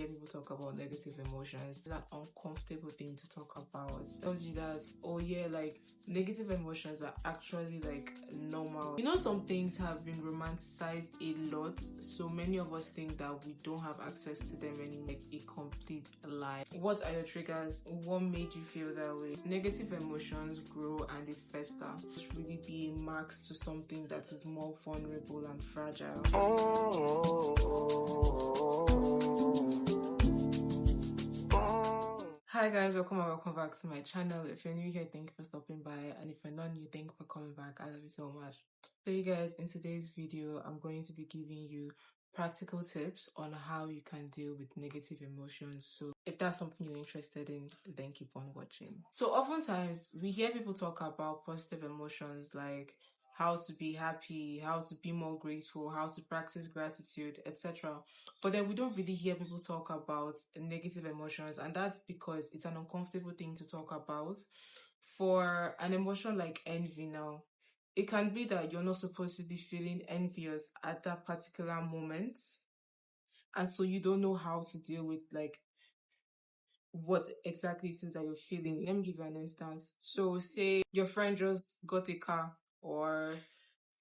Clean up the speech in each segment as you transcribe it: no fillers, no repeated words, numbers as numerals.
hear people talk about negative emotions. It's an uncomfortable thing to talk about. It tells you that, oh yeah, like negative emotions are actually like normal. You know, some things have been romanticized a lot, so many of us think that we don't have access to them anymore. Like a complete lie. What are your triggers? What made you feel that way? Negative emotions grow and they fester. It's really being marks to something that is more vulnerable and fragile. Hi guys, welcome back to my channel. If you're new here, thank you for stopping by, and if you're not new, thank you for coming back. I love you so much. So you guys, in today's video, I'm going to be giving you practical tips on how you can deal with negative emotions. So if that's something you're interested in, then keep on watching. So oftentimes we hear people talk about positive emotions, like how to be happy, how to be more grateful, how to practice gratitude, etc. But then we don't really hear people talk about negative emotions, and that's because it's an uncomfortable thing to talk about. For an emotion like envy now, it can be that you're not supposed to be feeling envious at that particular moment, and so you don't know how to deal with like what exactly it is that you're feeling. Let me give you an instance. So say your friend just got a car, or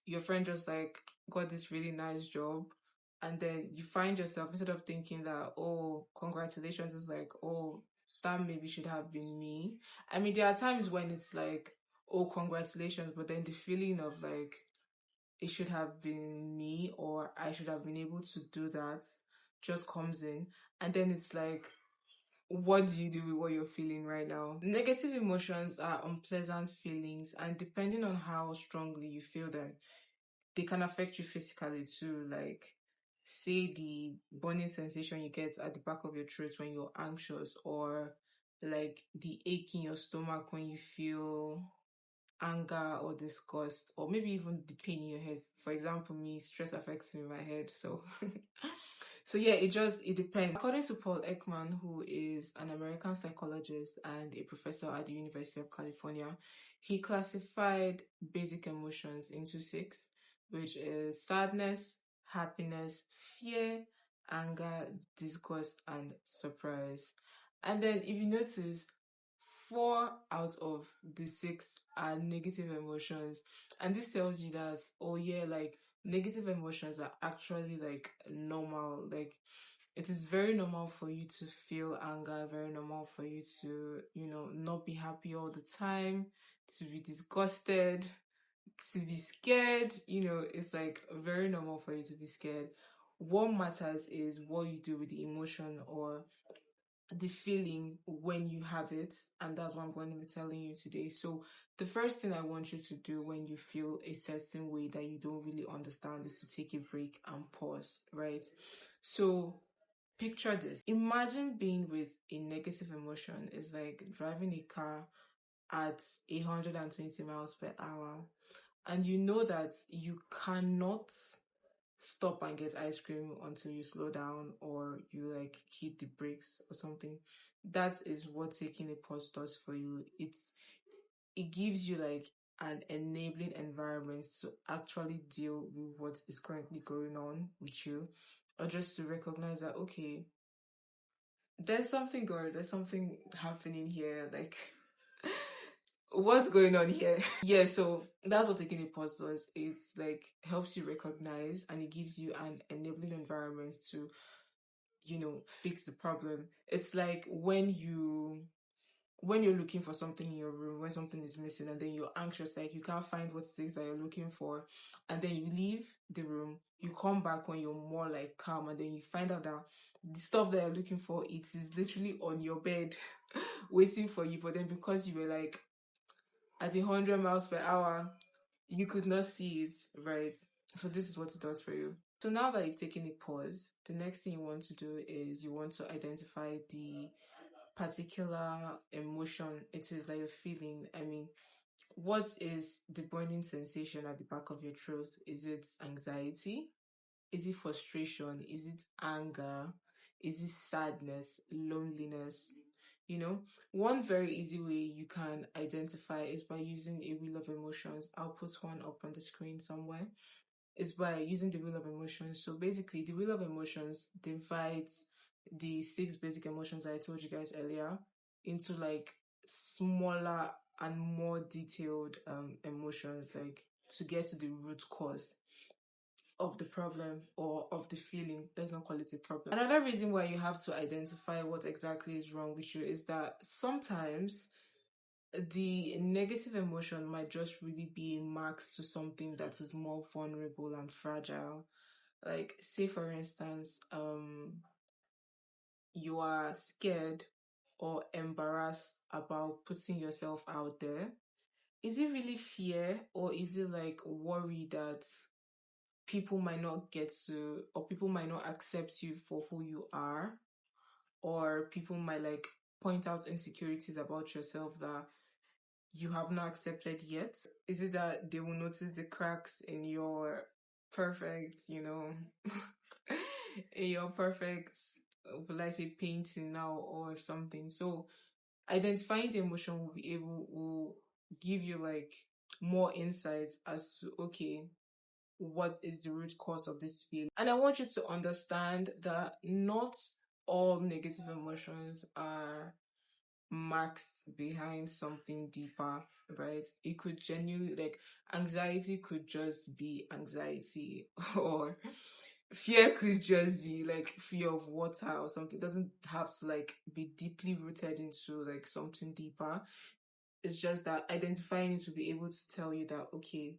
your friend just like got this really nice job, and then you find yourself, instead of thinking that, oh, congratulations, is like, oh, that maybe should have been me. I mean, there are times when it's like, oh, congratulations, but then the feeling of like it should have been me, or I should have been able to do that, just comes in, and then it's like, what do you do with what you're feeling right now? Negative emotions are unpleasant feelings, and depending on how strongly you feel them, they can affect you physically too. Like, say the burning sensation you get at the back of your throat when you're anxious, or like the ache in your stomach when you feel anger or disgust, or maybe even the pain in your head. For example, me, stress affects me in my head, so so yeah, it depends. According to Paul Ekman, who is an American psychologist and a professor at the University of California, he classified basic emotions into 6, which is sadness, happiness, fear, anger, disgust, and surprise. And then if you notice, 4 out of the 6 are negative emotions. And this tells you that, oh yeah, like negative emotions are actually like normal. Like, it is very normal for you to feel anger, very normal for you to, not be happy all the time, to be disgusted, to be scared. It's like very normal for you to be scared. What matters is what you do with the emotion or the feeling when you have it, and that's what I'm going to be telling you today. So the first thing I want you to do when you feel a certain way that you don't really understand is to take a break and pause, right? So picture this. Imagine being with a negative emotion. It's like driving a car at 120 miles per hour, and you know that you cannot stop and get ice cream until you slow down, or you like hit the brakes or something. That is what taking a pause does for you. It gives you like an enabling environment to actually deal with what is currently going on with you, or just to recognize that, okay, there's something good, there's something happening here, like what's going on here? Yeah, so that's what taking a pause does. It's like helps you recognize, and it gives you an enabling environment to, fix the problem. It's like when you're looking for something in your room, when something is missing, and then you're anxious, like you can't find what it is that you're looking for, and then you leave the room, you come back when you're more like calm, and then you find out that the stuff that you're looking for, it is literally on your bed waiting for you. But then because you were like at 100 miles per hour, you could not see it, right? So this is what it does for you. So now that you've taken a pause, the next thing you want to do is you want to identify the particular emotion it is that you're feeling. I mean, what is the burning sensation at the back of your throat? Is it anxiety? Is it frustration? Is it anger? Is it sadness, loneliness? One very easy way you can identify is by using a wheel of emotions. I'll put one up on the screen somewhere. Is by using the wheel of emotions. So basically, the wheel of emotions divides the 6 basic emotions that I told you guys earlier into like smaller and more detailed emotions, like to get to the root cause of the problem or of the feeling. Let's not call it a problem. Another reason why you have to identify what exactly is wrong with you is that sometimes the negative emotion might just really be a marks to something that is more vulnerable and fragile. Like, say for instance, you are scared or embarrassed about putting yourself out there. Is it really fear, or is it like worry that people might not get to, or people might not accept you for who you are, or people might like point out insecurities about yourself that you have not accepted yet? Is it that they will notice the cracks in your perfect, in your perfect, will I say painting now or something? So identifying the emotion will give you like more insights as to, okay, what is the root cause of this feeling. And I want you to understand that not all negative emotions are masked behind something deeper, right? It could genuinely, like, anxiety could just be anxiety, or fear could just be like fear of water or something. It doesn't have to like be deeply rooted into like something deeper. It's just that identifying it to be able to tell you that, okay,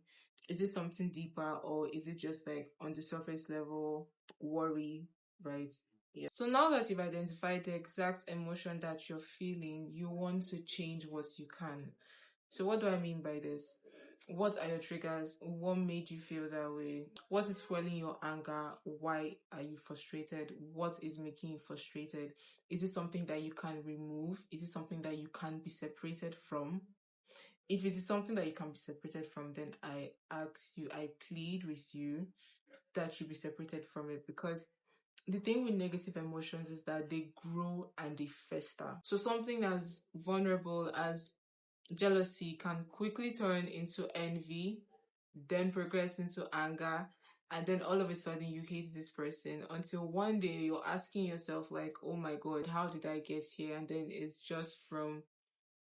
is it something deeper, or is it just like on the surface level worry, right? Yeah. So now that you've identified the exact emotion that you're feeling, you want to change what you can. So what do I mean by this? What are your triggers? What made you feel that way? What is fueling your anger? Why are you frustrated? What is making you frustrated? Is it something that you can remove? Is it something that you can be separated from? If it is something that you can be separated from, then I ask you, I plead with you that you be separated from it, because the thing with negative emotions is that they grow and they fester. So something as vulnerable as jealousy can quickly turn into envy, then progress into anger, and then all of a sudden you hate this person until one day you're asking yourself like, oh my god, how did I get here? And then it's just from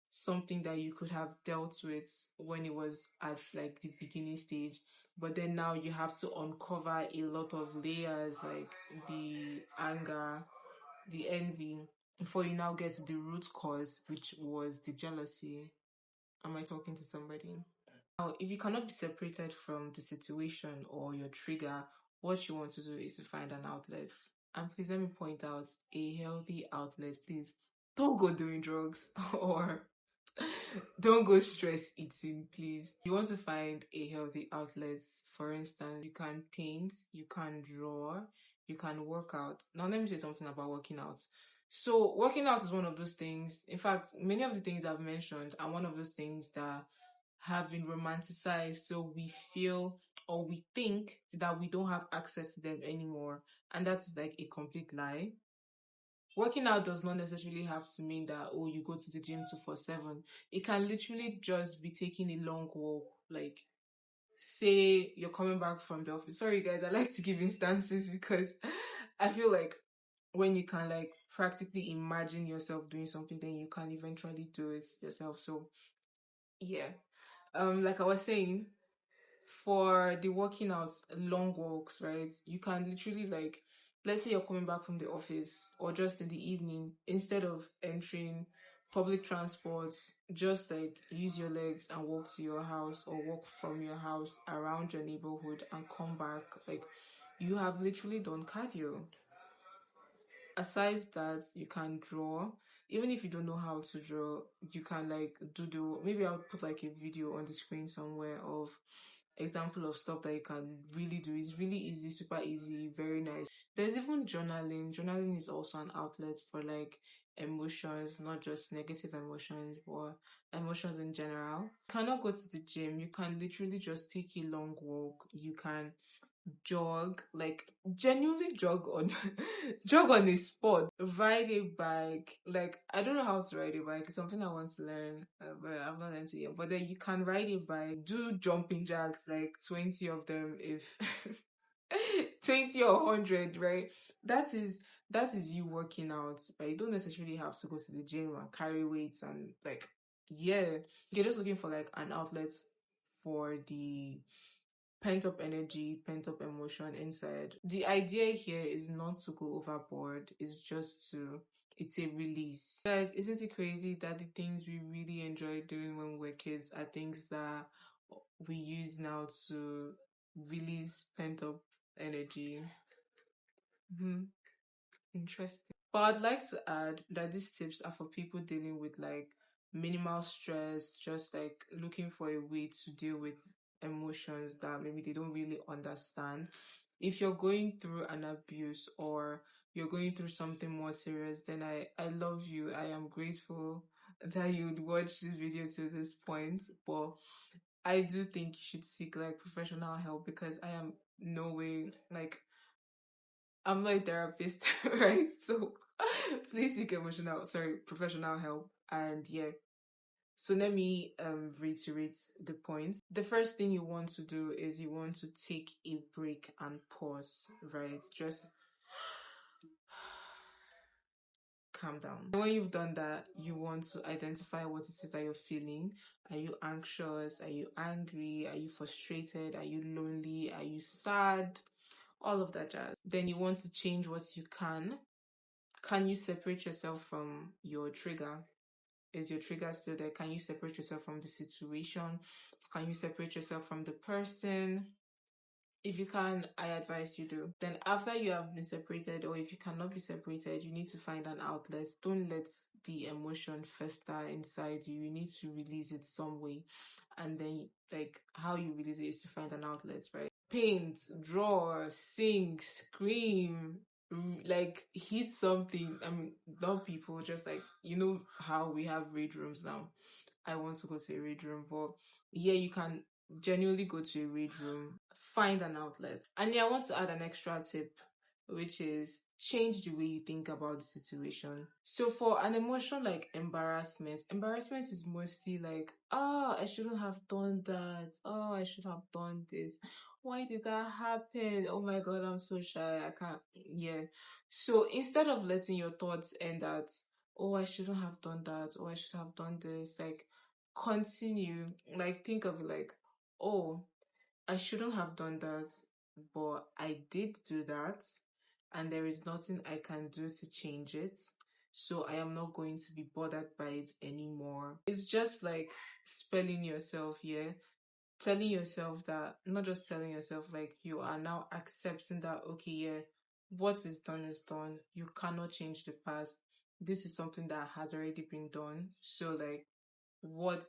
something that you could have dealt with when it was at like the beginning stage, but then now you have to uncover a lot of layers, like the anger, the envy, before you now get to the root cause, which was the jealousy. Am I talking to somebody? Now, if you cannot be separated from the situation or your trigger, what you want to do is to find an outlet. And please let me point out a healthy outlet, please. Don't go doing drugs or don't go stress eating, please. You want to find a healthy outlet. For instance, you can paint, you can draw, you can work out. Now, let me say something about working out. So, working out is one of those things. In fact, many of the things I've mentioned are one of those things that have been romanticized. So, we feel or we think that we don't have access to them anymore. And that's like a complete lie. Working out does not necessarily have to mean that, oh, you go to the gym 247. It can literally just be taking a long walk. Like, say you're coming back from the office. Sorry, guys, I like to give instances because I feel like when you can like practically imagine yourself doing something, then you can eventually do it yourself. So, yeah. Like I was saying, for the working out, long walks, right? You can literally like, let's say you're coming back from the office or just in the evening, instead of entering public transport, just like use your legs and walk to your house or walk from your house around your neighborhood and come back. Like, you have literally done cardio. Aside that, you can draw. Even if you don't know how to draw, you can like doodle. Maybe I'll put like a video on the screen somewhere of example of stuff that you can really do. It's really easy, super easy, very nice. There's even journaling. Journaling is also an outlet for like emotions, not just negative emotions, but emotions in general. You cannot go to the gym. You can literally just take a long walk. You can jog, like genuinely jog on jog on a spot, ride a bike. Like, I don't know how to ride a bike. It's something I want to learn, but I'm not learned it yet. But then you can ride a bike, do jumping jacks, like 20 of them if 20 or 100, right? That is that is you working out, but you don't necessarily have to go to the gym and carry weights and like, yeah, you're just looking for like an outlet for the pent up energy, pent up emotion inside. The idea here is not to go overboard, it's just to, it's a release. Guys, isn't it crazy that the things we really enjoyed doing when we were kids are things that we use now to release pent up energy? Interesting. But I'd like to add that these tips are for people dealing with like minimal stress, just like looking for a way to deal with emotions that maybe they don't really understand. If you're going through an abuse or you're going through something more serious, then I love you. I am grateful that you'd watch this video to this point. But I do think you should seek like professional help, because I am no way like, I'm not a therapist, right? So please seek professional help. And yeah. So let me reiterate the points. The first thing you want to do is you want to take a break and pause, right? Just calm down. And when you've done that, you want to identify what it is that you're feeling. Are you anxious? Are you angry? Are you frustrated? Are you lonely? Are you sad? All of that jazz. Then you want to change what you can. Can you separate yourself from your trigger? Is your trigger still there? Can you separate yourself from the situation? Can you separate yourself from the person? If you can, I advise you do. Then after you have been separated, or if you cannot be separated, you need to find an outlet. Don't let the emotion fester inside you. You need to release it some way. And then like how you release it is to find an outlet, right? Paint, draw, sing, scream, like hit something. I mean, not people, just like, you know how we have raid rooms now. I want to go to a raid room, but yeah, you can genuinely go to a raid room, find an outlet. And yeah, I want to add an extra tip, which is change the way you think about the situation. So for an emotion like embarrassment is mostly like, oh, I shouldn't have done that. Oh, I should have done this. Why did that happen? Oh my God, I'm so shy. I can't. Yeah. So instead of letting your thoughts end at, oh, I shouldn't have done that. Oh, I should have done this. Like, continue. Like, think of it like, oh, I shouldn't have done that, but I did do that, and there is nothing I can do to change it. So I am not going to be bothered by it anymore. It's just like spelling yourself, yeah? Telling yourself that, not just telling yourself, like you are now accepting that, okay, yeah, what is done is done. You cannot change the past. This is something that has already been done. So, like, what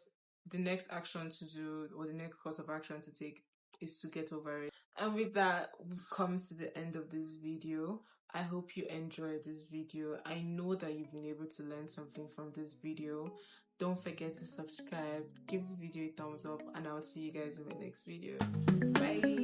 the next action to do or the next course of action to take is to get over it. And with that, we've come to the end of this video. I hope you enjoyed this video. I know that you've been able to learn something from this video. Don't forget to subscribe, give this video a thumbs up, and I'll see you guys in my next video. Bye.